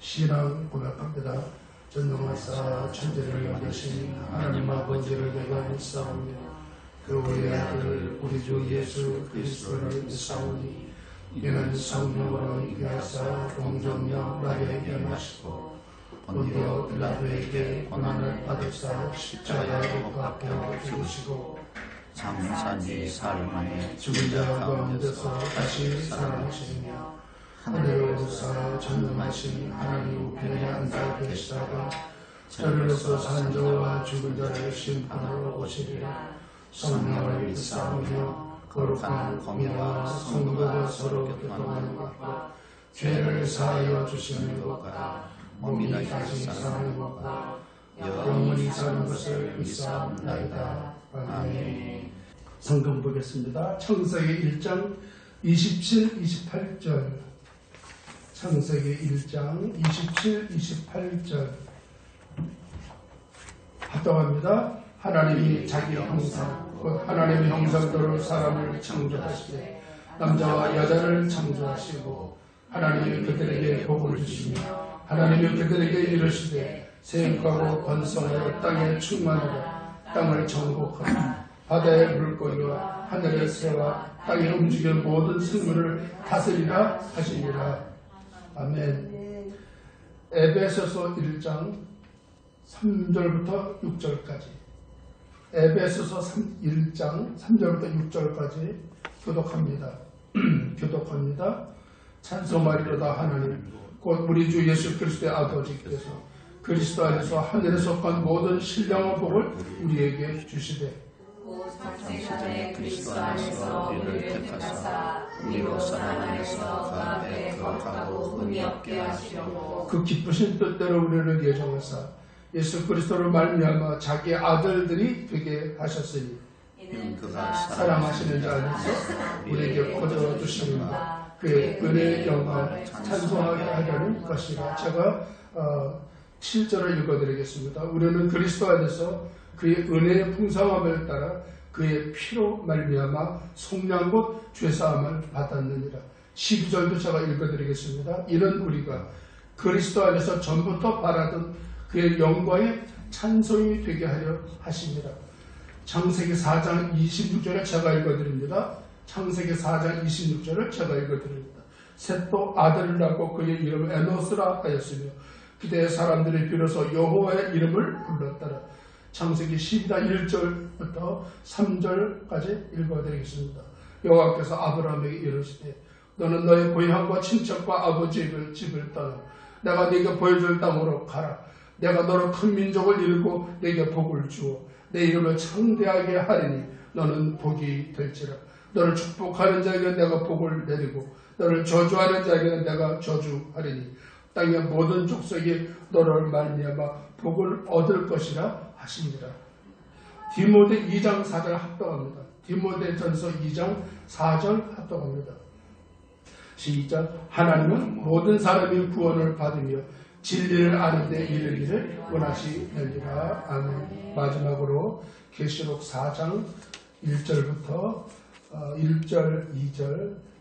신앙 고백합니다. 전능하사 천지를 만드신 하나님 아버지를 내가 믿사오며 그 우리 아들 우리 주 예수 그리스도를 믿사오니 이는 성령으로 임하사 동정녀 마리아에게 나시고 본디오 빌라도에게 고난을 받으사 십자가에 못 박혀 죽으시고 장사지 사흘 만에 죽은 자 가운데서 다시 살아나시며 하늘에 오르사 전능하신 하나님 우편에 앉아 계시다가 저리로서 산 자와 죽은 자를 심판하러 오시리라. 성령을 믿사오며 거룩한 공의와 성도가 서로 교통하는 것과 죄를 사하여 주시는 것과 몸이 다시 사는 것과 영원히 사는 것을 믿사옵나이다. 아멘. 성경 보겠습니다. 창세기 1장 27, 28절. 창세기 1장 27, 28절 합독합니다. 하나님이 자기 형상, 곧 하나님의 형상대로 사람을 창조하시되 남자와 여자를 창조하시고 하나님이 그들에게 복을 주시며 하나님이 그들에게 이르시되 생육하고 번성하여 땅에 충만하라. 땅을 정복하라. 바다의 물고기와 하늘의 새와 땅에 움직이는 모든 생물을 다스리라 하시니라. 아멘. 에베소서 1장 3절부터 6절까지 에베소서 1장 3절부터 6절까지 교독합니다. 교독합니다. 찬송하리로다 하나님 곧 우리 주 예수 그리스도의 아버지께서 그리스도 안에서 하늘에 속한 모든 신령한 복을 우리에게 주시되 창세전에 그리스도 안에서 우리를 택하사 우리로 사랑 안에서 그 앞에 거룩하고 흠이 없게 하시려고 그 기쁘신 뜻대로 우리를 예정하사 예수 그리스도를 말미암아 자기 아들들이 되게 하셨으니 이는 그가 사랑하시는 자 안에서 우리에게 거저 주시는가 그의 은혜의 영광을 찬송하게 하려는 것이라. 제가 7절을 읽어드리겠습니다. 우리는 그리스도 안에서 그의 은혜의 풍성함을 따라 그의 피로 말미암아 속량 곧 죄사함을 받았느니라. 12절도 제가 읽어드리겠습니다. 이는 우리가 그리스도 안에서 전부터 바라던 그의 영광의 찬송이 되게 하려 하십니다. 창세기 4장 26절을 제가 읽어드립니다. 창세기 4장 26절을 제가 읽어드립니다. 셋도 아들을 낳고 그의 이름을 에노스라 하였으며 그때의 사람들이 비로소 여호와의 이름을 불렀더라. 창세기 12장 1절부터 3절까지 읽어드리겠습니다. 여호와께서 아브라함에게 이르시되 너는 너의 고향과 친척과 아버지의 집을 떠나 내가 네게 보여줄 땅으로 가라. 내가 너로 큰 민족을 이루고 네게 복을 주어 내 이름을 창대하게 하리니 너는 복이 될지라. 너를 축복하는 자에게 내가 복을 내리고 너를 저주하는 자에게는 내가 저주하리니 땅의 모든 족속이 너를 말미암아 복을 얻을 것이라 하시니라. 디모데 2장 4절 합독합니다. 디모데전서 2장 4절 합독합니다. 시작. 하나님은 모든 사람이 구원을 받으며 진리를 아는 데 이르기를 원하시느니라. 아멘. 마지막으로 계시록 4장 1절부터 1절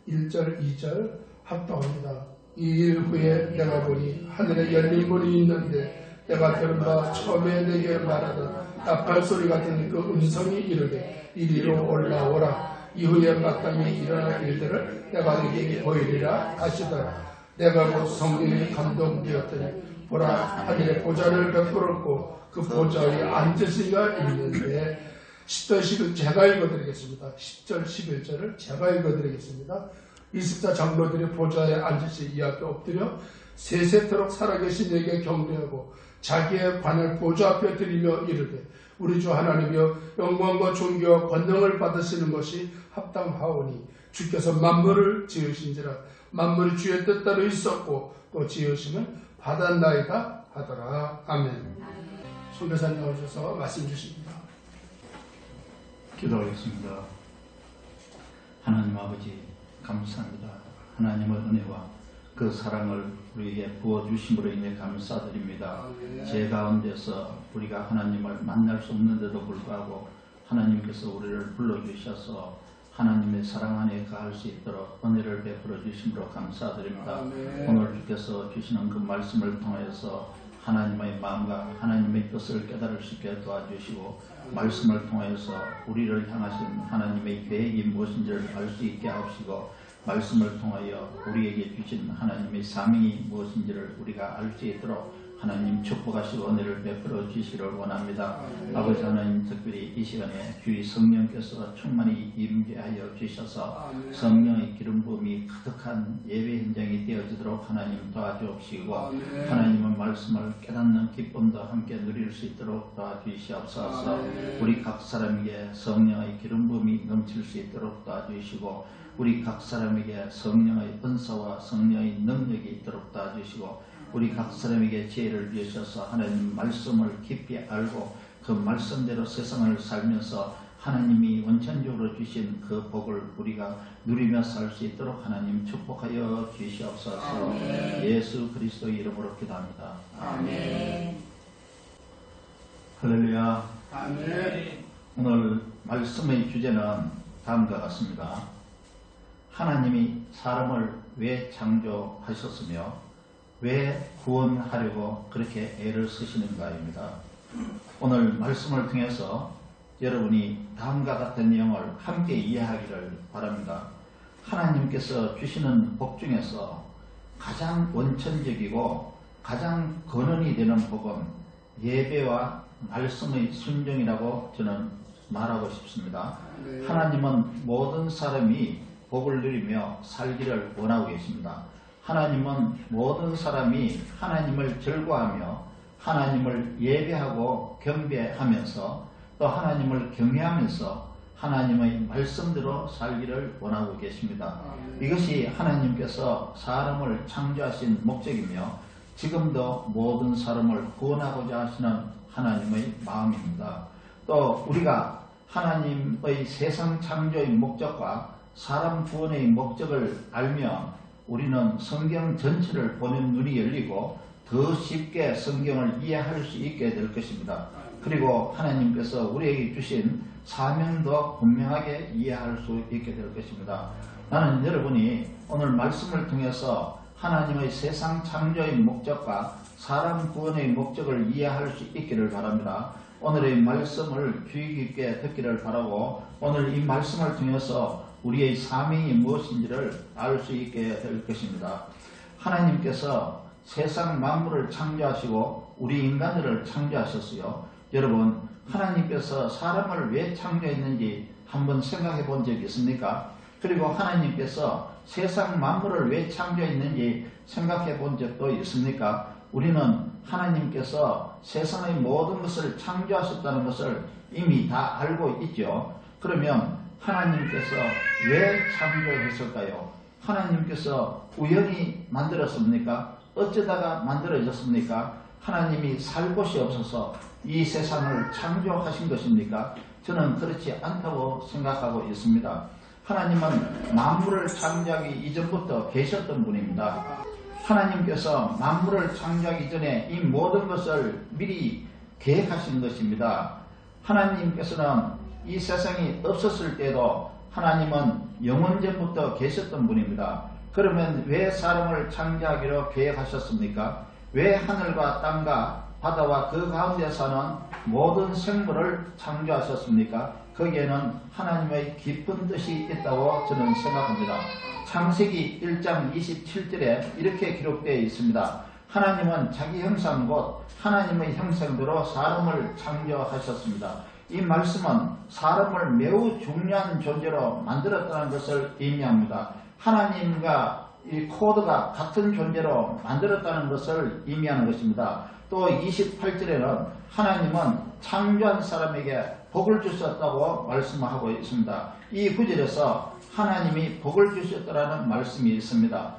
2절 합독합니다. 이 일 후에 내가 보니 하늘에 열린 문이 있는데 내가 들은 바 처음에 내게 말하던 나팔 소리 같은 그 음성이 이르되 이리로 올라오라. 이후에 마땅히 일어날 일들을 내가 네게 보이리라 하시더라. 내가 곧 성령에 감동되었더니 보라 하늘의 보좌를 베풀었고 그 보좌에 앉으신 이가 있는데 10절 11절 제가 읽어드리겠습니다. 10절 11절을 제가 읽어드리겠습니다. 24 장로들이 보좌에 앉으시 이 앞에 엎드려 세세토록 살아계신 이에게 경배하고 자기의 관을 보좌 앞에 드리며 이르되 우리 주 하나님이여 영광과 존귀와 권능을 받으시는 것이 합당하오니 주께서 만물을 지으신지라. 만물이 주의 뜻대로 있었고 또 지으심은 받았나이다 하더라. 아멘. 손교사님 나오셔서 말씀 주십니다. 기도하겠습니다. 하나님 아버지 감사합니다. 하나님의 은혜와 그 사랑을 우리에게 부어주심으로 인해 감사드립니다. 제 가운데서 우리가 하나님을 만날 수 없는데도 불구하고 하나님께서 우리를 불러주셔서 하나님의 사랑 안에 거할 수 있도록 은혜를 베풀어 주심으로 감사드립니다. 아멘. 오늘 주께서 주시는 그 말씀을 통해서 하나님의 마음과 하나님의 뜻을 깨달을 수 있게 도와주시고 말씀을 통해서 우리를 향하신 하나님의 계획이 무엇인지를 알 수 있게 하시고 말씀을 통하여 우리에게 주신 하나님의 사명이 무엇인지를 우리가 알 수 있도록 하나님 축복하시고 은혜를 베풀어 주시기를 원합니다. 아버지 하나님, 특별히 이 시간에 주의 성령께서 충만히 임재하여 주셔서 성령의 기름 부음이 가득한 예배 현장이 되어지도록 하나님 도와주시고 하나님의 말씀을 깨닫는 기쁨도 함께 누릴 수 있도록 도와주시옵소서. 우리 각 사람에게 성령의 기름 부음이 넘칠 수 있도록 도와주시고 우리 각 사람에게 성령의 은사와 성령의 능력이 있도록 도와주시고 우리 각 사람에게 지혜를 주셔서 하나님 말씀을 깊이 알고 그 말씀대로 세상을 살면서 하나님이 원천적으로 주신 그 복을 우리가 누리며 살 수 있도록 하나님 축복하여 주시옵소서. 예수 그리스도의 이름으로 기도합니다. 아멘. 할렐루야. 아멘. 오늘 말씀의 주제는 다음과 같습니다. 하나님이 사람을 왜 창조하셨으며 왜 구원하려고 그렇게 애를 쓰시는가입니다. 오늘 말씀을 통해서 여러분이 다음과 같은 내용을 함께 이해하기를 바랍니다. 하나님께서 주시는 복 중에서 가장 원천적이고 가장 근원이 되는 복은 예배와 말씀의 순종이라고 저는 말하고 싶습니다. 하나님은 모든 사람이 복을 누리며 살기를 원하고 계십니다. 하나님은 모든 사람이 하나님을 즐거워하며 하나님을 예배하고 경배하면서 또 하나님을 경외하면서 하나님의 말씀대로 살기를 원하고 계십니다. 이것이 하나님께서 사람을 창조하신 목적이며 지금도 모든 사람을 구원하고자 하시는 하나님의 마음입니다. 또 우리가 하나님의 세상 창조의 목적과 사람 구원의 목적을 알면 우리는 성경 전체를 보는 눈이 열리고 더 쉽게 성경을 이해할 수 있게 될 것입니다. 그리고 하나님께서 우리에게 주신 사명도 분명하게 이해할 수 있게 될 것입니다. 나는 여러분이 오늘 말씀을 통해서 하나님의 세상 창조의 목적과 사람 구원의 목적을 이해할 수 있기를 바랍니다. 오늘의 말씀을 주의 깊게 듣기를 바라고 오늘 이 말씀을 통해서 우리의 사명이 무엇인지를 알 수 있게 될 것입니다. 하나님께서 세상 만물을 창조하시고 우리 인간들을 창조하셨어요. 여러분, 하나님께서 사람을 왜 창조했는지 한번 생각해 본 적이 있습니까? 그리고 하나님께서 세상 만물을 왜 창조했는지 생각해 본 적도 있습니까? 우리는 하나님께서 세상의 모든 것을 창조하셨다는 것을 이미 다 알고 있죠. 그러면 하나님께서 왜 창조했을까요? 하나님께서 우연히 만들었습니까? 어쩌다가 만들어졌습니까? 하나님이 살 곳이 없어서 이 세상을 창조하신 것입니까? 저는 그렇지 않다고 생각하고 있습니다. 하나님은 만물을 창조하기 이전부터 계셨던 분입니다. 하나님께서 만물을 창조하기 전에 이 모든 것을 미리 계획하신 것입니다. 하나님께서는 이 세상이 없었을 때도 하나님은 영원전부터 계셨던 분입니다. 그러면 왜 사람을 창조하기로 계획하셨습니까? 왜 하늘과 땅과 바다와 그 가운데 사는 모든 생물을 창조하셨습니까? 거기에는 하나님의 깊은 뜻이 있다고 저는 생각합니다. 창세기 1장 27절에 이렇게 기록되어 있습니다. 하나님은 자기 형상 곧 하나님의 형상대로 사람을 창조하셨습니다. 이 말씀은 사람을 매우 중요한 존재로 만들었다는 것을 의미합니다. 하나님과 이 코드가 같은 존재로 만들었다는 것을 의미하는 것입니다. 또 28절에는 하나님은 창조한 사람에게 복을 주셨다고 말씀하고 있습니다. 이 구절에서 하나님이 복을 주셨다는 말씀이 있습니다.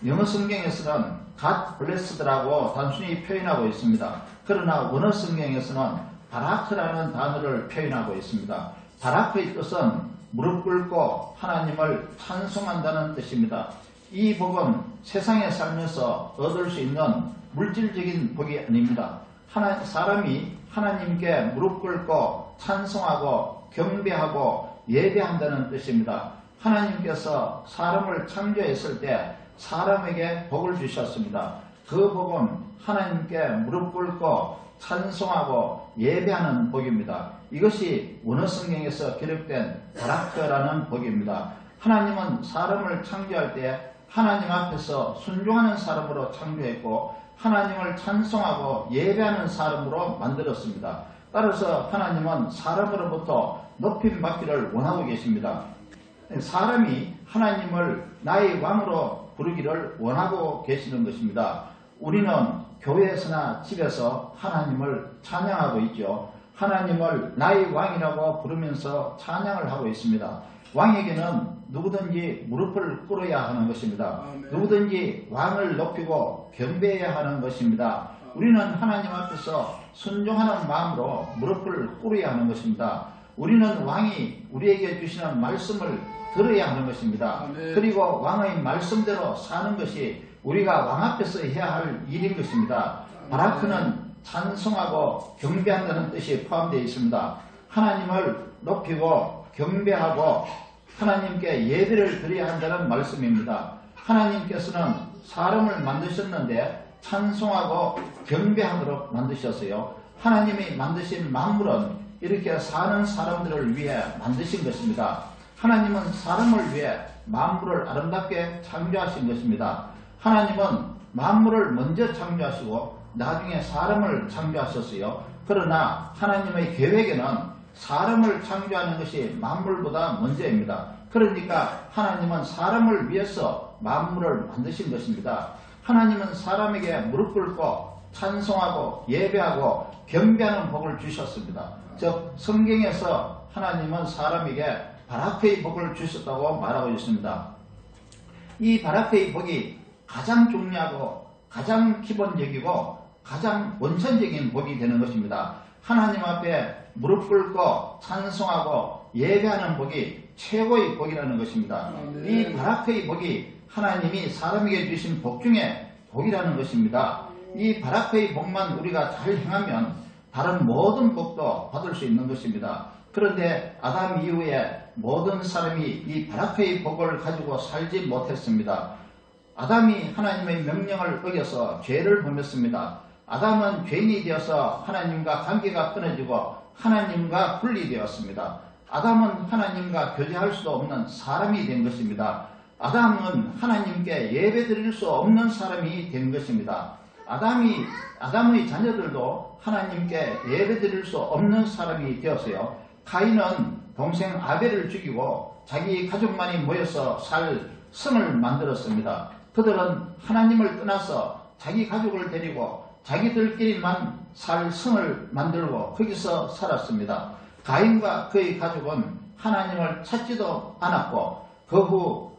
영어 성경에서는 God blessed라고 단순히 표현하고 있습니다. 그러나 원어 성경에서는 바라크라는 단어를 표현하고 있습니다. 바라크의 뜻은 무릎 꿇고 하나님을 찬송한다는 뜻입니다. 이 복은 세상에 살면서 얻을 수 있는 물질적인 복이 아닙니다. 사람이 하나님께 무릎 꿇고 찬송하고 경배하고 예배한다는 뜻입니다. 하나님께서 사람을 창조했을 때 사람에게 복을 주셨습니다. 그 복은 하나님께 무릎 꿇고 찬송하고 예배하는 복입니다. 이것이 원어성경에서 기록된 바라크라는 복입니다. 하나님은 사람을 창조할 때 하나님 앞에서 순종하는 사람으로 창조했고 하나님을 찬송하고 예배하는 사람으로 만들었습니다. 따라서 하나님은 사람으로부터 높임받기를 원하고 계십니다. 사람이 하나님을 나의 왕으로 부르기를 원하고 계시는 것입니다. 우리는 교회에서나 집에서 하나님을 찬양하고 있죠. 하나님을 나의 왕이라고 부르면서 찬양을 하고 있습니다. 왕에게는 누구든지 무릎을 꿇어야 하는 것입니다. 누구든지 왕을 높이고 경배해야 하는 것입니다. 우리는 하나님 앞에서 순종하는 마음으로 무릎을 꿇어야 하는 것입니다. 우리는 왕이 우리에게 주시는 말씀을 들어야 하는 것입니다. 그리고 왕의 말씀대로 사는 것이 우리가 왕 앞에서 해야 할 일인 것입니다. 바라크는 찬송하고 경배한다는 뜻이 포함되어 있습니다. 하나님을 높이고 경배하고 하나님께 예배를 드려야 한다는 말씀입니다. 하나님께서는 사람을 만드셨는데 찬송하고 경배하도록 만드셨어요. 하나님이 만드신 만물은 이렇게 사는 사람들을 위해 만드신 것입니다. 하나님은 사람을 위해 만물을 아름답게 창조하신 것입니다. 하나님은 만물을 먼저 창조하시고 나중에 사람을 창조하셨어요. 그러나 하나님의 계획에는 사람을 창조하는 것이 만물보다 먼저입니다. 그러니까 하나님은 사람을 위해서 만물을 만드신 것입니다. 하나님은 사람에게 무릎 꿇고 찬송하고 예배하고 경배하는 복을 주셨습니다. 즉 성경에서 하나님은 사람에게 바라크의 복을 주셨다고 말하고 있습니다. 이 바라크의 복이 가장 중요하고 가장 기본적이고 가장 원천적인 복이 되는 것입니다. 하나님 앞에 무릎 꿇고 찬송하고 예배하는 복이 최고의 복이라는 것입니다. 이 바라크의 복이 하나님이 사람에게 주신 복 중에 복이라는 것입니다. 이 바라크의 복만 우리가 잘 행하면 다른 모든 복도 받을 수 있는 것입니다. 그런데 아담 이후에 모든 사람이 이 바라크의 복을 가지고 살지 못했습니다. 아담이 하나님의 명령을 어겨서 죄를 범했습니다. 아담은 죄인이 되어서 하나님과 관계가 끊어지고 하나님과 분리되었습니다. 아담은 하나님과 교제할 수 없는 사람이 된 것입니다. 아담은 하나님께 예배드릴 수 없는 사람이 된 것입니다. 아담의 자녀들도 하나님께 예배드릴 수 없는 사람이 되었어요. 가인은 동생 아벨을 죽이고 자기 가족만이 모여서 살 성을 만들었습니다. 그들은 하나님을 떠나서 자기 가족을 데리고 자기들끼리만 살 성을 만들고 거기서 살았습니다. 가인과 그의 가족은 하나님을 찾지도 않았고 그 후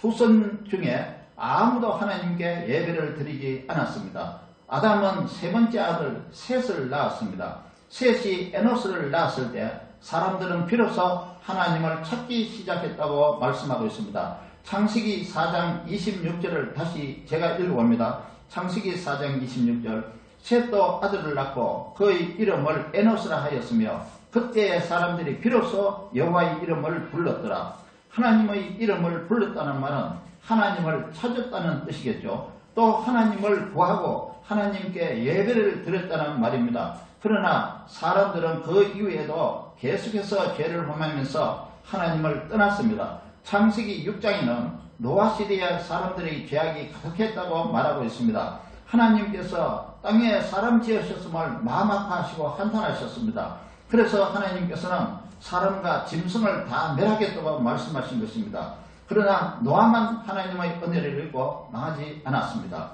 후손 중에 아무도 하나님께 예배를 드리지 않았습니다. 아담은 세 번째 아들 셋을 낳았습니다. 셋이 에노스를 낳았을 때 사람들은 비로소 하나님을 찾기 시작했다고 말씀하고 있습니다. 창세기 4장 26절을 다시 제가 읽어봅니다. 창세기 4장 26절 셋도 아들을 낳고 그의 이름을 에노스라 하였으며 그때의 사람들이 비로소 여호와의 이름을 불렀더라. 하나님의 이름을 불렀다는 말은 하나님을 찾았다는 뜻이겠죠. 또 하나님을 구하고 하나님께 예배를 드렸다는 말입니다. 그러나 사람들은 그 이후에도 계속해서 죄를 범하면서 하나님을 떠났습니다. 창세기 6장에는 노아 시대의 사람들의 죄악이 가득했다고 말하고 있습니다. 하나님께서 땅에 사람 지으셨음을 마음 아파하시고 한탄하셨습니다. 그래서 하나님께서는 사람과 짐승을 다 멸하겠다고 말씀하신 것입니다. 그러나 노아만 하나님의 은혜를 입고 망하지 않았습니다.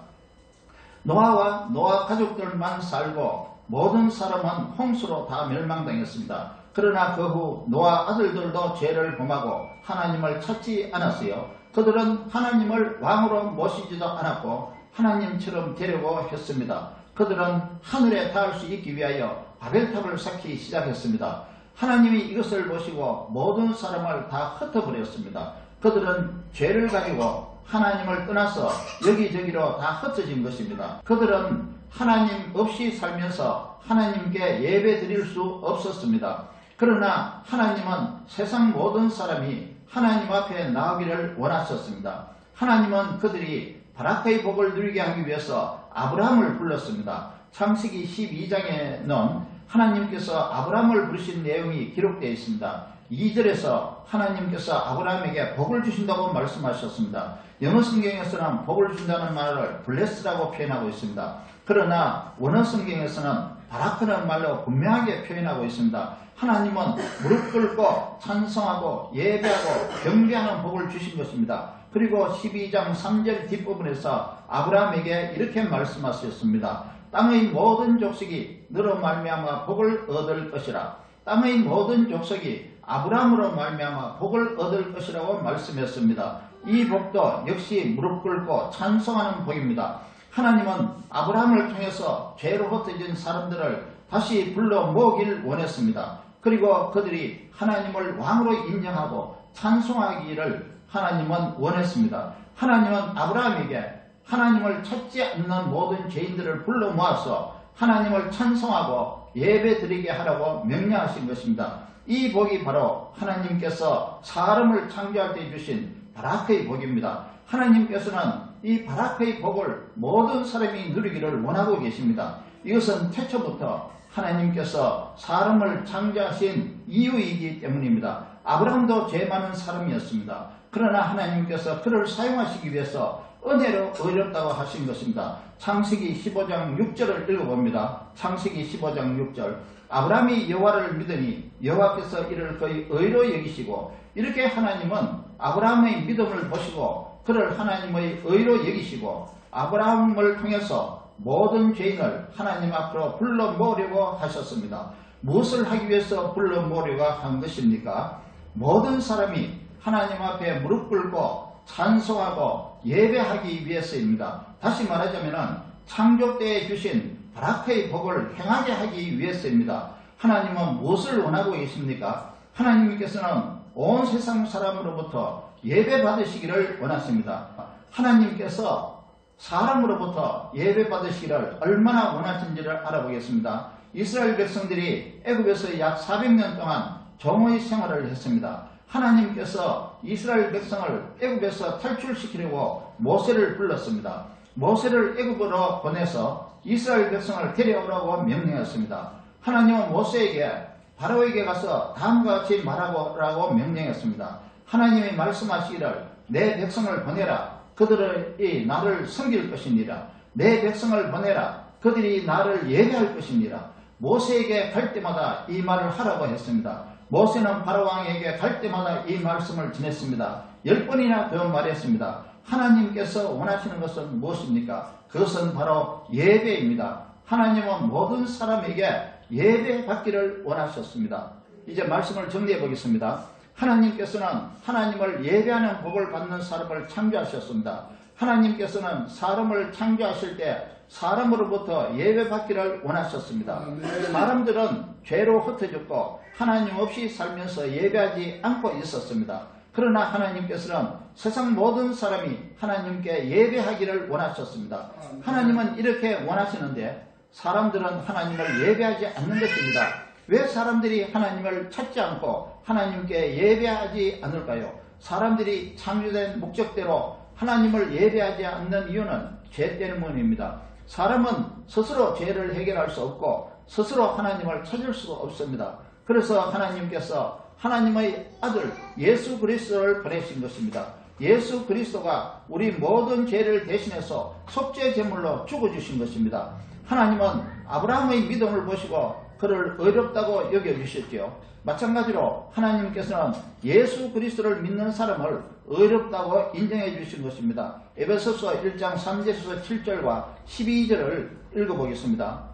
노아와 노아 가족들만 살고 모든 사람은 홍수로 다 멸망당했습니다. 그러나 그 후 노아 아들들도 죄를 범하고 하나님을 찾지 않았어요. 그들은 하나님을 왕으로 모시지도 않았고 하나님처럼 되려고 했습니다. 그들은 하늘에 닿을 수 있기 위하여 바벨탑을 쌓기 시작했습니다. 하나님이 이것을 보시고 모든 사람을 다 흩어버렸습니다. 그들은 죄를 가지고 하나님을 떠나서 여기저기로 다 흩어진 것입니다. 그들은 하나님 없이 살면서 하나님께 예배 드릴 수 없었습니다. 그러나 하나님은 세상 모든 사람이 하나님 앞에 나오기를 원하셨습니다. 하나님은 그들이 바라크의 복을 누리게 하기 위해서 아브라함을 불렀습니다. 창세기 12장에는 하나님께서 아브라함을 부르신 내용이 기록되어 있습니다. 2절에서 하나님께서 아브라함에게 복을 주신다고 말씀하셨습니다. 영어 성경에서는 복을 준다는 말을 bless라고 표현하고 있습니다. 그러나 원어 성경에서는 바라크는 말로 분명하게 표현하고 있습니다. 하나님은 무릎 꿇고 찬송하고 예배하고 경배하는 복을 주신 것입니다. 그리고 12장 3절 뒷부분에서 아브라함에게 이렇게 말씀하셨습니다. 땅의 모든 족속이 너로 말미암아 복을 얻을 것이라. 땅의 모든 족속이 아브라함으로 말미암아 복을 얻을 것이라고 말씀했습니다. 이 복도 역시 무릎 꿇고 찬송하는 복입니다. 하나님은 아브라함을 통해서 죄로 흩어진 사람들을 다시 불러 모으길 원했습니다. 그리고 그들이 하나님을 왕으로 인정하고 찬송하기를 하나님은 원했습니다. 하나님은 아브라함에게 하나님을 찾지 않는 모든 죄인들을 불러 모아서 하나님을 찬송하고 예배드리게 하라고 명령하신 것입니다. 이 복이 바로 하나님께서 사람을 창조할 때 주신 바라크의 복입니다. 하나님께서는 이 바라크의 복을 모든 사람이 누리기를 원하고 계십니다. 이것은 태초부터 하나님께서 사람을 창조하신 이유이기 때문입니다. 아브라함도 죄 많은 사람이었습니다. 그러나 하나님께서 그를 사용하시기 위해서 은혜로 의롭다고 하신 것입니다. 창세기 15장 6절을 읽어봅니다. 창세기 15장 6절. 아브라함이 여호와를 믿으니 여호와께서 이를 그의 의로 여기시고, 이렇게 하나님은 아브라함의 믿음을 보시고 그를 하나님의 의로 여기시고 아브라함을 통해서 모든 죄인을 하나님 앞으로 불러 모으려고 하셨습니다. 무엇을 하기 위해서 불러 모으려고 한 것입니까? 모든 사람이 하나님 앞에 무릎 꿇고 찬송하고 예배하기 위해서입니다. 다시 말하자면 창조 때에 주신 바라크의 복을 행하게 하기 위해서입니다. 하나님은 무엇을 원하고 계십니까? 하나님께서는 온 세상 사람으로부터 예배 받으시기를 원하십니다. 하나님께서 사람으로부터 예배 받으시기를 얼마나 원하신지를 알아보겠습니다. 이스라엘 백성들이 애굽에서 약 400년 동안 종의 생활을 했습니다. 하나님께서 이스라엘 백성을 애굽에서 탈출시키려고 모세를 불렀습니다. 모세를 애굽으로 보내서 이스라엘 백성을 데려오라고 명령했습니다. 하나님은 모세에게 바로에게 가서 다음과 같이 말하라고 명령했습니다. 하나님이 말씀하시기를 내 백성을 보내라. 그들이 나를 섬길 것이니라. 내 백성을 보내라. 그들이 나를 예배할 것이니라. 모세에게 갈 때마다 이 말을 하라고 했습니다. 모세는 바로왕에게 갈 때마다 이 말씀을 전했습니다. 10번이나 더 말했습니다. 하나님께서 원하시는 것은 무엇입니까? 그것은 바로 예배입니다. 하나님은 모든 사람에게 예배 받기를 원하셨습니다. 이제 말씀을 정리해 보겠습니다. 하나님께서는 하나님을 예배하는 복을 받는 사람을 창조하셨습니다. 하나님께서는 사람을 창조하실 때 사람으로부터 예배 받기를 원하셨습니다. 사람들은 죄로 흩어졌고 하나님 없이 살면서 예배하지 않고 있었습니다. 그러나 하나님께서는 세상 모든 사람이 하나님께 예배하기를 원하셨습니다. 하나님은 이렇게 원하시는데 사람들은 하나님을 예배하지 않는 것입니다. 왜 사람들이 하나님을 찾지 않고 하나님께 예배하지 않을까요? 사람들이 창조된 목적대로 하나님을 예배하지 않는 이유는 죄 때문입니다. 사람은 스스로 죄를 해결할 수 없고 스스로 하나님을 찾을 수가 없습니다. 그래서 하나님께서 하나님의 아들 예수 그리스도를 보내신 것입니다. 예수 그리스도가 우리 모든 죄를 대신해서 속죄 제물로 죽어주신 것입니다. 하나님은 아브라함의 믿음을 보시고 그를 의롭다고 여겨주셨지요. 마찬가지로 하나님께서는 예수 그리스도를 믿는 사람을 의롭다고 인정해 주신 것입니다. 에베소서 1장 3절에서 7절과 12절을 읽어보겠습니다.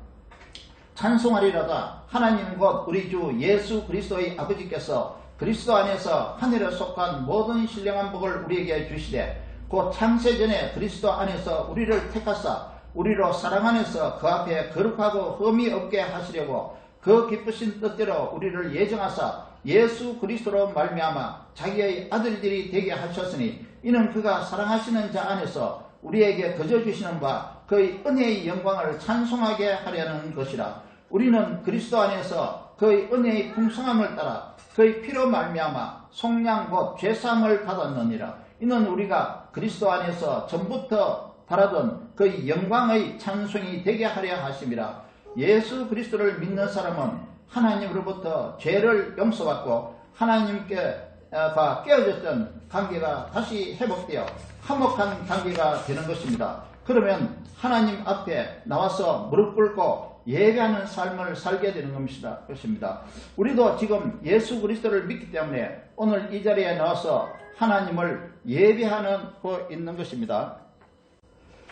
찬송하리로다. 하나님 곧 우리 주 예수 그리스도의 아버지께서 그리스도 안에서 하늘에 속한 모든 신령한 복을 우리에게 주시되 곧 창세전에 그리스도 안에서 우리를 택하사 우리로 사랑 안에서 그 앞에 거룩하고 흠이 없게 하시려고 그 기쁘신 뜻대로 우리를 예정하사 예수 그리스도로 말미암아 자기의 아들들이 되게 하셨으니 이는 그가 사랑하시는 자 안에서 우리에게 거저 주시는 바 그의 은혜의 영광을 찬송하게 하려는 것이라. 우리는 그리스도 안에서 그의 은혜의 풍성함을 따라 그의 피로 말미암아 속량 곧 죄사함을 받았느니라. 이는 우리가 그리스도 안에서 전부터 바라던 그의 영광의 찬송이 되게 하려 하심이라. 예수 그리스도를 믿는 사람은 하나님으로부터 죄를 용서받고 하나님께와 깨어졌던 관계가 다시 회복되어 화목한 관계가 되는 것입니다. 그러면 하나님 앞에 나와서 무릎 꿇고 예배하는 삶을 살게 되는 것입니다. 우리도 지금 예수 그리스도를 믿기 때문에 오늘 이 자리에 나와서 하나님을 예배하고 있는 것입니다.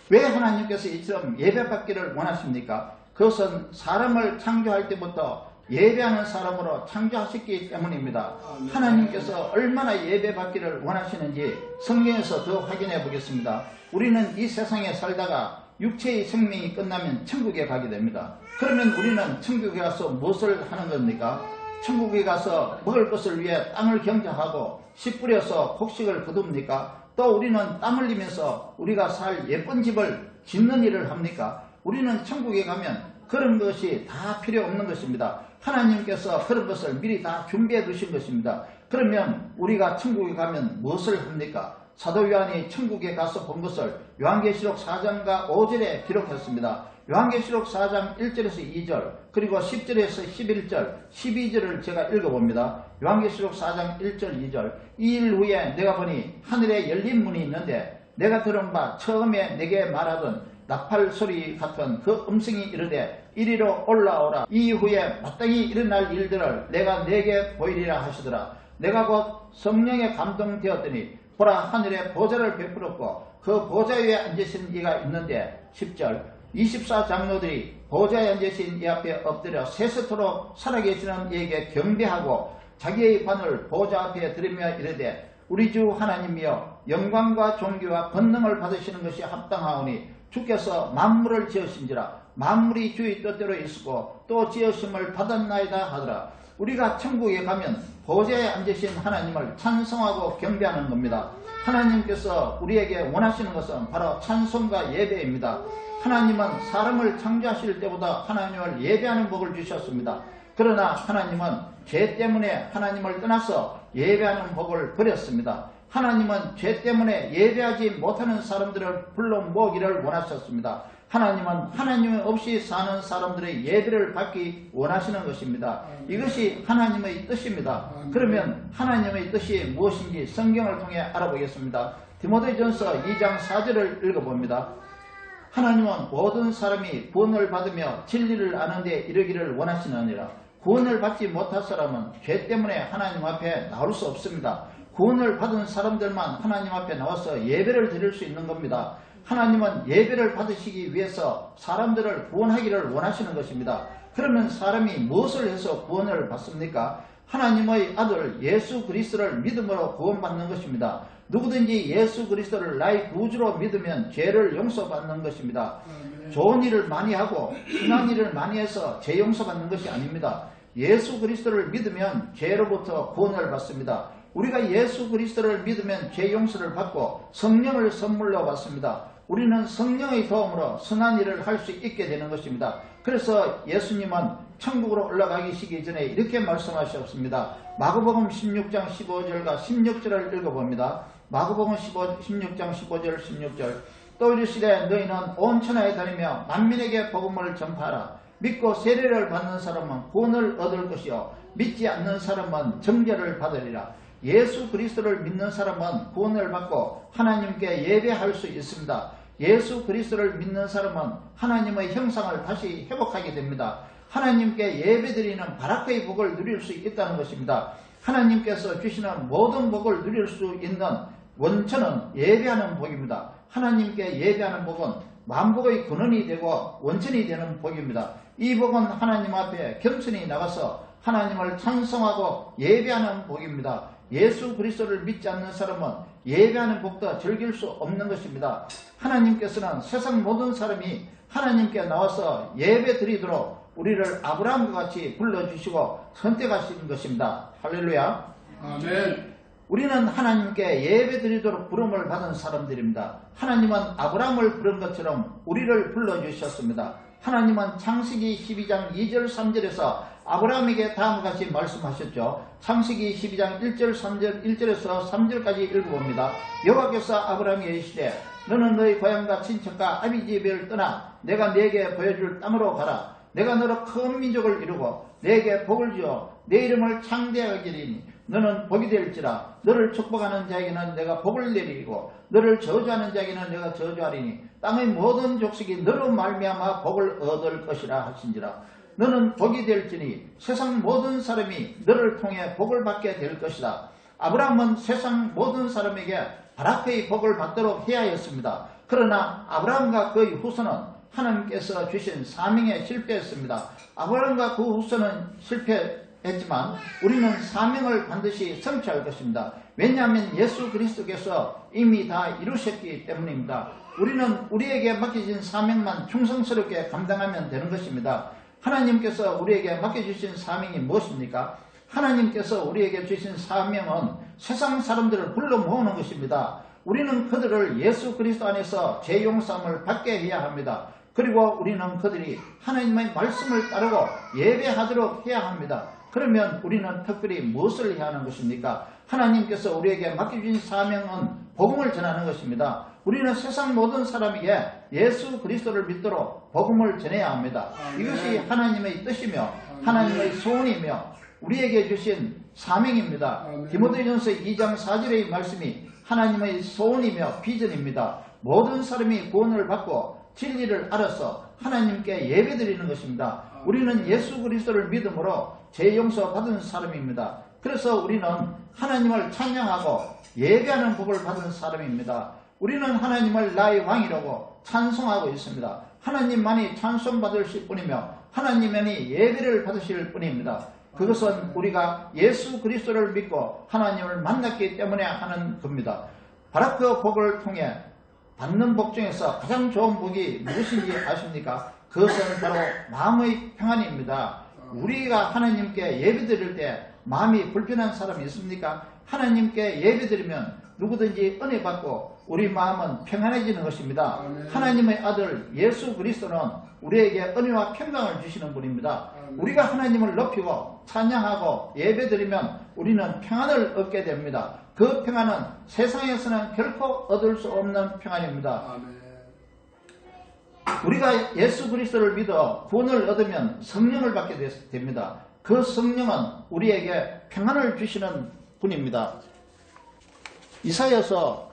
왜 하나님께서 이처럼 예배받기를 원하십니까? 그것은 사람을 창조할 때부터 예배하는 사람으로 창조하셨기 때문입니다. 하나님께서 얼마나 예배받기를 원하시는지 성경에서 더 확인해 보겠습니다. 우리는 이 세상에 살다가 육체의 생명이 끝나면 천국에 가게 됩니다. 그러면 우리는 천국에 가서 무엇을 하는 겁니까? 천국에 가서 먹을 것을 위해 땅을 경작하고 씨 뿌려서 곡식을 거둡니까? 또 우리는 땀 흘리면서 우리가 살 예쁜 집을 짓는 일을 합니까? 우리는 천국에 가면 그런 것이 다 필요 없는 것입니다. 하나님께서 그런 것을 미리 다 준비해 두신 것입니다. 그러면 우리가 천국에 가면 무엇을 합니까? 사도 요한이 천국에 가서 본 것을 요한계시록 4장과 5절에 기록했습니다. 요한계시록 4장 1절에서 2절 그리고 10절에서 11절 12절을 제가 읽어봅니다. 요한계시록 4장 1절 2절 이 일 후에 내가 보니 하늘에 열린 문이 있는데 내가 들은 바 처음에 내게 말하던 나팔 소리 같은 그 음성이 이르되 이리로 올라오라. 이후에 마땅히 일어날 일들을 내가 내게 보이리라 하시더라. 내가 곧 성령에 감동되었더니 보라 하늘에 보좌를 베풀었고 그 보좌 위에 앉으신 이가 있는데 10절 24장로들이 보좌에 앉으신 이 앞에 엎드려 세세토록 살아계시는 이에게 경배하고 자기의 관을 보좌 앞에 들으며 이르되 우리 주 하나님이여 영광과 존귀와 권능을 받으시는 것이 합당하오니 주께서 만물을 지으신지라 만물이 주의 뜻대로 있고 또 지으심을 받았나이다 하더라. 우리가 천국에 가면 보좌에 앉으신 하나님을 찬송하고 경배하는 겁니다. 하나님께서 우리에게 원하시는 것은 바로 찬송과 예배입니다. 하나님은 사람을 창조하실 때보다 하나님을 예배하는 복을 주셨습니다. 그러나 하나님은 죄 때문에 하나님을 떠나서 예배하는 복을 버렸습니다. 하나님은 죄 때문에 예배하지 못하는 사람들을 불러 모으기를 원하셨습니다. 하나님은 하나님 없이 사는 사람들의 예배를 받기 원하시는 것입니다. 이것이 하나님의 뜻입니다. 그러면 하나님의 뜻이 무엇인지 성경을 통해 알아보겠습니다. 디모데전서 2장 4절을 읽어봅니다. 하나님은 모든 사람이 구원을 받으며 진리를 아는 데 이르기를 원하시느니라. 구원을 받지 못할 사람은 죄 때문에 하나님 앞에 나올 수 없습니다. 구원을 받은 사람들만 하나님 앞에 나와서 예배를 드릴 수 있는 겁니다. 하나님은 예배를 받으시기 위해서 사람들을 구원하기를 원하시는 것입니다. 그러면 사람이 무엇을 해서 구원을 받습니까? 하나님의 아들 예수 그리스도를 믿음으로 구원받는 것입니다. 누구든지 예수 그리스도를 나의 구주로 믿으면 죄를 용서받는 것입니다. 좋은 일을 많이 하고 선한 일을 많이 해서 죄 용서받는 것이 아닙니다. 예수 그리스도를 믿으면 죄로부터 구원을 받습니다. 우리가 예수 그리스도를 믿으면 죄 용서를 받고 성령을 선물로 받습니다. 우리는 성령의 도움으로 선한 일을 할 수 있게 되는 것입니다. 그래서 예수님은 천국으로 올라가시기 전에 이렇게 말씀하셨습니다. 마가복음 16장 15절과 16절을 읽어봅니다. 마가복음 16장 15절 16절 또 이르시되 너희는 온 천하에 다니며 만민에게 복음을 전파하라. 믿고 세례를 받는 사람은 구원을 얻을 것이요 믿지 않는 사람은 정죄를 받으리라. 예수 그리스도를 믿는 사람은 구원을 받고 하나님께 예배할 수 있습니다. 예수 그리스도를 믿는 사람은 하나님의 형상을 다시 회복하게 됩니다. 하나님께 예배드리는 바라크의 복을 누릴 수 있다는 것입니다. 하나님께서 주시는 모든 복을 누릴 수 있는 원천은 예배하는 복입니다. 하나님께 예배하는 복은 만복의 근원이 되고 원천이 되는 복입니다. 이 복은 하나님 앞에 겸손히 나가서 하나님을 찬송하고 예배하는 복입니다. 예수 그리스도를 믿지 않는 사람은 예배하는 복도 즐길 수 없는 것입니다. 하나님께서는 세상 모든 사람이 하나님께 나와서 예배 드리도록 우리를 아브라함과 같이 불러주시고 선택하신 것입니다. 할렐루야. 아멘. 우리는 하나님께 예배 드리도록 부름을 받은 사람들입니다. 하나님은 아브라함을 부른 것처럼 우리를 불러주셨습니다. 하나님은 창세기 12장 2절 3절에서 아브라함에게 다음과 같이 말씀하셨죠. 창세기 12장 1절 3절 1절에서 3절까지 읽어봅니다. 여호와께서 아브라함에게 이르시되 너는 너희 고향과 친척과 아비 집을 떠나 내가 네게 보여줄 땅으로 가라. 내가 너로 큰 민족을 이루고 네게 복을 주어 내 이름을 창대하게 하리니 너는 복이 될지라. 너를 축복하는 자에게는 내가 복을 내리고 너를 저주하는 자에게는 내가 저주하리니 땅의 모든 족속이 너로 말미암아 복을 얻을 것이라 하신지라. 너는 복이 될지니 세상 모든 사람이 너를 통해 복을 받게 될 것이다. 아브라함은 세상 모든 사람에게 바라크의 복을 받도록 해야 했습니다. 그러나 아브라함과 그의 후손은 하나님께서 주신 사명에 실패했습니다. 아브라함과 그 후손은 실패했지만 우리는 사명을 반드시 성취할 것입니다. 왜냐하면 예수 그리스도께서 이미 다 이루셨기 때문입니다. 우리는 우리에게 맡겨진 사명만 충성스럽게 감당하면 되는 것입니다. 하나님께서 우리에게 맡겨주신 사명이 무엇입니까? 하나님께서 우리에게 주신 사명은 세상 사람들을 불러 모으는 것입니다. 우리는 그들을 예수 그리스도 안에서 죄 용서함을 받게 해야 합니다. 그리고 우리는 그들이 하나님의 말씀을 따르고 예배하도록 해야 합니다. 그러면 우리는 특별히 무엇을 해야 하는 것입니까? 하나님께서 우리에게 맡겨주신 사명은 복음을 전하는 것입니다. 우리는 세상 모든 사람에게 예수 그리스도를 믿도록 복음을 전해야 합니다. 이것이 하나님의 뜻이며 하나님의 소원이며 우리에게 주신 사명입니다. 디모데전서 2장 4절의 말씀이 하나님의 소원이며 비전입니다. 모든 사람이 구원을 받고 진리를 알아서 하나님께 예배드리는 것입니다. 우리는 예수 그리스도를 믿음으로 죄 용서 받은 사람입니다. 그래서 우리는 하나님을 찬양하고 예배하는 복을 받은 사람입니다. 우리는 하나님을 나의 왕이라고 찬송하고 있습니다. 하나님만이 찬송받으실 뿐이며 하나님만이 예배를 받으실 뿐입니다. 그것은 우리가 예수 그리스도를 믿고 하나님을 만났기 때문에 하는 겁니다. 바라크 복을 통해 받는 복 중에서 가장 좋은 복이 무엇인지 아십니까? 그것은 바로 마음의 평안입니다. 우리가 하나님께 예배드릴 때 마음이 불편한 사람이 있습니까? 하나님께 예배드리면 누구든지 은혜 받고 우리 마음은 평안해지는 것입니다. 하나님의 아들 예수 그리스도는 우리에게 은혜와 평강을 주시는 분입니다. 우리가 하나님을 높이고 찬양하고 예배드리면 우리는 평안을 얻게 됩니다. 그 평안은 세상에서는 결코 얻을 수 없는 평안입니다. 우리가 예수 그리스도를 믿어 구원을 얻으면 성령을 받게 됩니다. 그 성령은 우리에게 평안을 주시는 분입니다. 이사야서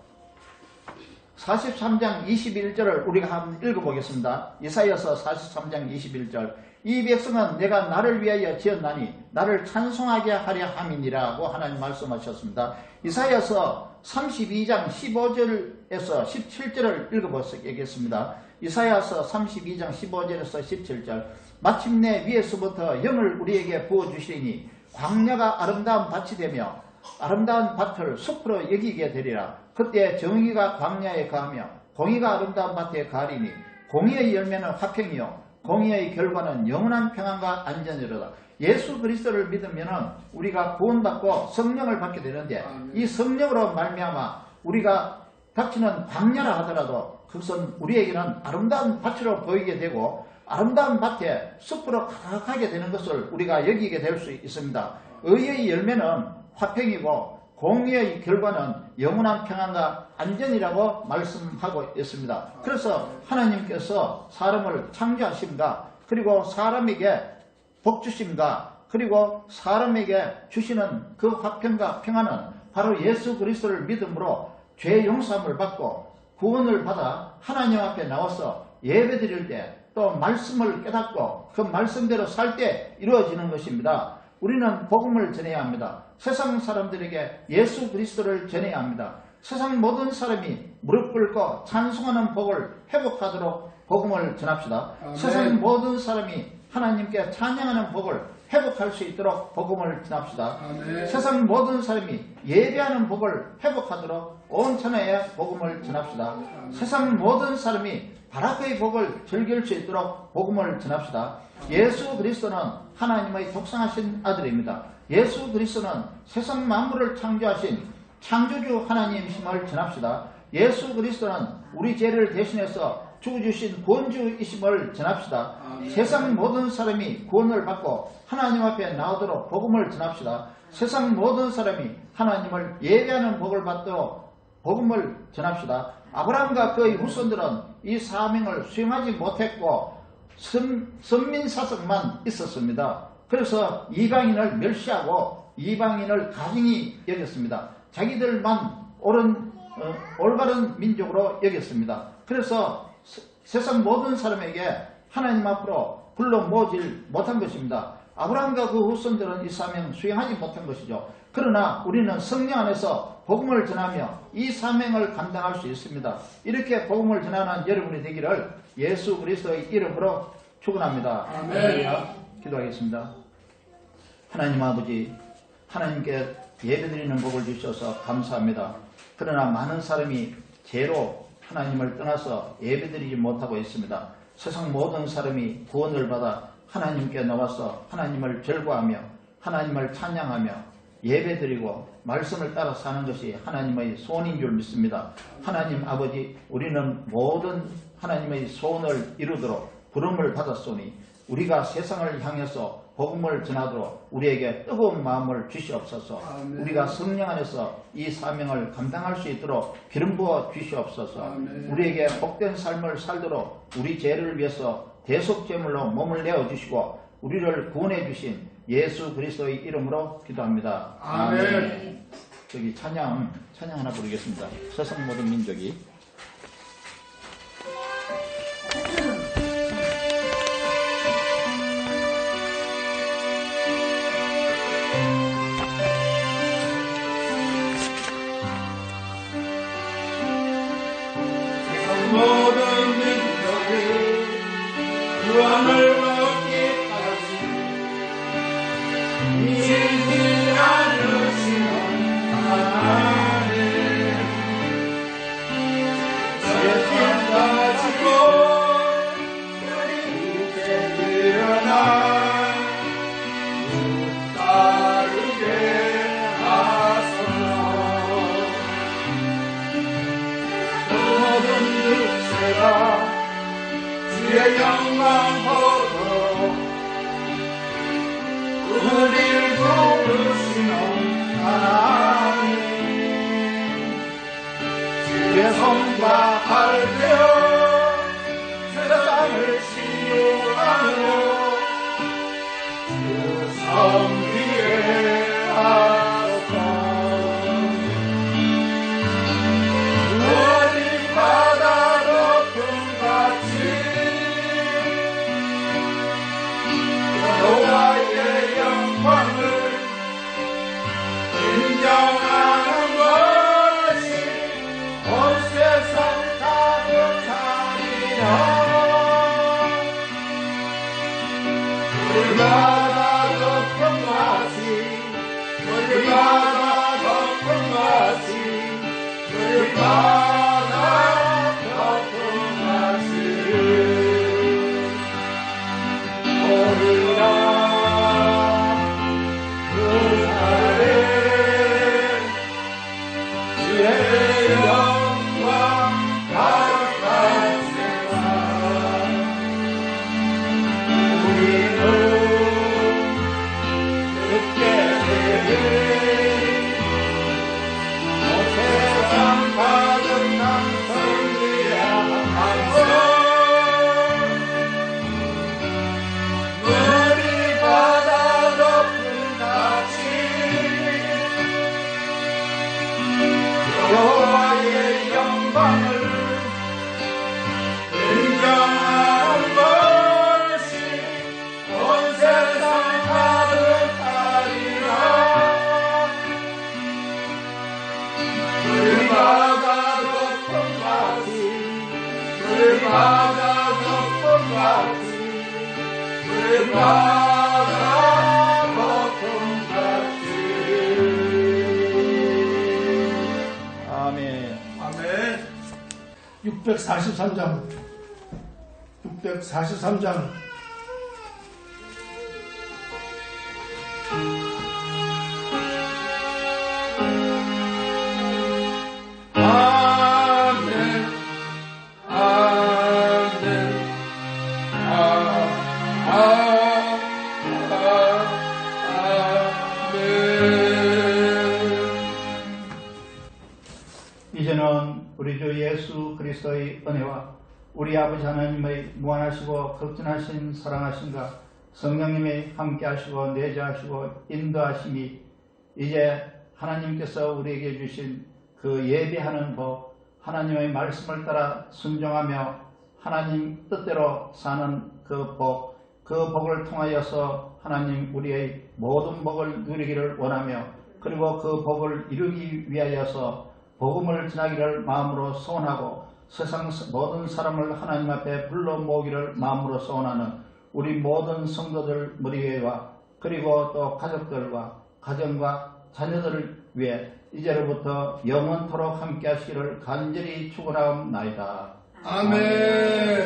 43장 21절을 우리가 한번 읽어보겠습니다. 이사야서 43장 21절 이 백성은 내가 나를 위하여 지었나니 나를 찬송하게 하려 함이니라고 하나님 말씀하셨습니다. 이사야서 32장 15절에서 17절을 읽어보겠습니다. 이사야서 32장 15절에서 17절 마침내 위에서부터 영을 우리에게 부어주시리니 광야가 아름다운 밭이 되며 아름다운 밭을 숲으로 여기게 되리라. 그때 정의가 광야에 가하며 공의가 아름다운 밭에 가리니 공의의 열매는 화평이요 공의의 결과는 영원한 평안과 안전이로다. 예수 그리스도를 믿으면 우리가 구원받고 성령을 받게 되는데 이 성령으로 말미암아 우리가 닥치는 광야라 하더라도 그것은 우리에게는 아름다운 밭으로 보이게 되고 아름다운 밭에 숲으로 가득하게 되는 것을 우리가 여기게 될 수 있습니다. 의의 열매는 화평이고 공의의 결과는 영원한 평안과 안전이라고 말씀하고 있습니다. 그래서 하나님께서 사람을 창조하심과 그리고 사람에게 복 주심과 그리고 사람에게 주시는 그 화평과 평안은 바로 예수 그리스도를 믿음으로 죄 용서함을 받고 구원을 받아 하나님 앞에 나와서 예배드릴 때 또 말씀을 깨닫고 그 말씀대로 살 때 이루어지는 것입니다. 우리는 복음을 전해야 합니다. 세상 사람들에게 예수 그리스도를 전해야 합니다. 세상 모든 사람이 무릎 꿇고 찬송하는 복을 회복하도록 복음을 전합시다. 세상 모든 사람이 하나님께 찬양하는 복을 회복할 수 있도록 복음을 전합시다. 세상 모든 사람이 예배하는 복을 회복하도록 온 천하에 복음을 전합시다. 세상 모든 사람이 바라크의 복을 즐길 수 있도록 복음을 전합시다. 예수 그리스도는 하나님의 독생하신 아들입니다. 예수 그리스도는 세상 만물을 창조하신 창조주 하나님이심을 전합시다. 예수 그리스도는 우리 죄를 대신해서 주 주신 구원주이심을 전합시다. 세상 모든 사람이 구원을 받고 하나님 앞에 나오도록 복음을 전합시다. 세상 모든 사람이 하나님을 예배하는 복을 받도록 복음을 전합시다. 아브라함과 그의 후손들은 이 사명을 수행하지 못했고 선민사석만 있었습니다. 그래서 이방인을 멸시하고 이방인을 가증히 여겼습니다. 자기들만 올바른 민족으로 여겼습니다. 그래서 세상 모든 사람에게 하나님 앞으로 불러 모으질 못한 것입니다. 아브라함과 그 후손들은 이 사명 수행하지 못한 것이죠. 그러나 우리는 성령 안에서 복음을 전하며 이 사명을 감당할 수 있습니다. 이렇게 복음을 전하는 여러분이 되기를 예수 그리스도의 이름으로 축원합니다. 아멘. 기도하겠습니다. 하나님 아버지, 하나님께 예배드리는 복을 주셔서 감사합니다. 그러나 많은 사람이 죄로 하나님을 떠나서 예배드리지 못하고 있습니다. 세상 모든 사람이 구원을 받아 하나님께 나와서 하나님을 절거하며 하나님을 찬양하며 예배드리고 말씀을 따라 사는 것이 하나님의 소원인 줄 믿습니다. 하나님 아버지, 우리는 모든 하나님의 소원을 이루도록 부름을 받았으니 우리가 세상을 향해서 복음을 전하도록 우리에게 뜨거운 마음을 주시옵소서. 아멘. 우리가 성령 안에서 이 사명을 감당할 수 있도록 기름 부어 주시옵소서. 아멘. 우리에게 복된 삶을 살도록 우리 죄를 위해서 대속제물로 몸을 내어주시고 우리를 구원해 주신 예수 그리스도의 이름으로 기도합니다. 아멘. 저기 찬양 하나 부르겠습니다. 세상 모든 민족이 모든 민족이 구원을 얻기까지 믿지 않으시는 하나님, 죄짐 가지고 우리 이제 일어나 주 따르게 하소서. 모든 육체가 주의 영광 보고 우리를 부르시는 하나님, 주의 손과 발되어 세상을 치유하며 주 섬기게 하소서. 어린 바다 높음같이 여호와의 영광을 인정하는 것이 온 세상 가득하리라. 물바다 높음같이 물바다 높음같이 물바다 높음같이 오리라. 그 날에 주의 영광 가득한 세상 우리는 듣게 되리. 온 세상 가득한 선지야 물이 바다 높음같이 여호와의 영광을 인정하는 것이 온 세상 가득하리라. 물바다 높음같이 물바다 높음같이 물바다 높음같이. 아멘. 아멘. 643장 643장 아멘. 아멘. 그리스도의 은혜와 우리 아버지 하나님의 무한하시고 극진하신 사랑하심과 성령님의 함께하시고 내재하시고 인도하심이 이제 하나님께서 우리에게 주신 그 예비하는 법, 하나님의 말씀을 따라 순종하며 하나님 뜻대로 사는 그 복을 통하여서 하나님 우리의 모든 복을 누리기를 원하며 그리고 그 복을 이루기 위하여서 복음을 전하기를 마음으로 소원하고 세상 모든 사람을 하나님 앞에 불러 모으기를 마음으로 소원하는 우리 모든 성도들 머리위와 그리고 또 가족들과 가정과 자녀들을 위해 이제로부터 영원토록 함께 하시기를 간절히 축원하옵나이다. 아멘.